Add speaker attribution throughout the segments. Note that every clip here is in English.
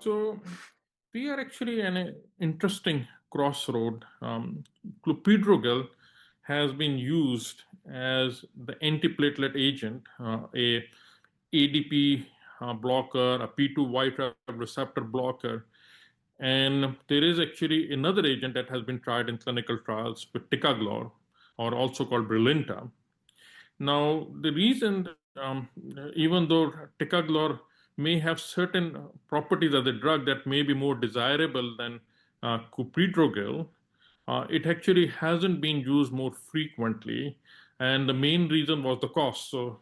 Speaker 1: So we are actually in an interesting crossroad. Clopidogrel has been used as the antiplatelet agent, a ADP blocker, a P2 white receptor blocker, and there is actually another agent that has been tried in clinical trials with Ticagrelor, or also called Brilinta. Now, the reason, even though Ticagrelor may have certain properties of the drug that may be more desirable than Clopidogrel, it actually hasn't been used more frequently, and the main reason was the cost. So,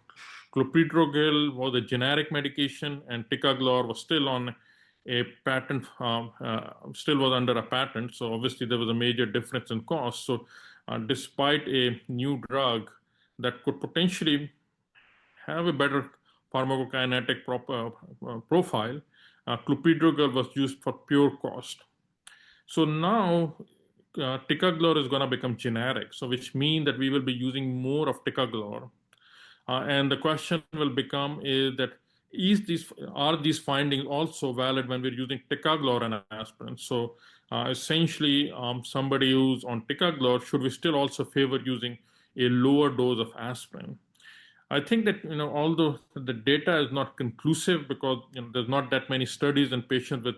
Speaker 1: Clopidogrel was a generic medication, and Ticagrelor was still on a patent, still was under a patent. So, obviously, there was a major difference in cost. So, despite a new drug that could potentially have a better pharmacokinetic profile, Clopidogrel was used for pure cost. So now Ticagrelor is going to become generic, so which means that we will be using more of Ticagrelor. And the question will become is that are these findings also valid when we're using Ticagrelor and aspirin? So essentially, somebody who's on Ticagrelor, should we still also favor using a lower dose of aspirin? I think that although the data is not conclusive because there's not that many studies in patients with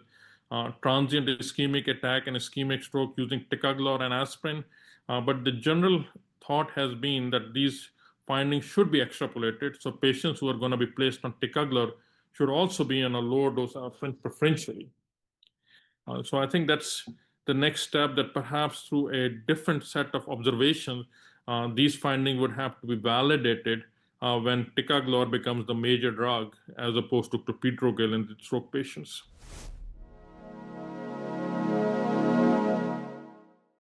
Speaker 1: transient ischemic attack and ischemic stroke using Ticagrelor and aspirin, but the general thought has been that these findings should be extrapolated. So patients who are going to be placed on Ticagrelor should also be on a lower dose of aspirin preferentially. So I think that's the next step, that perhaps through a different set of observations, these findings would have to be validated when Ticagrelor becomes the major drug as opposed to Clopidogrel in the stroke patients.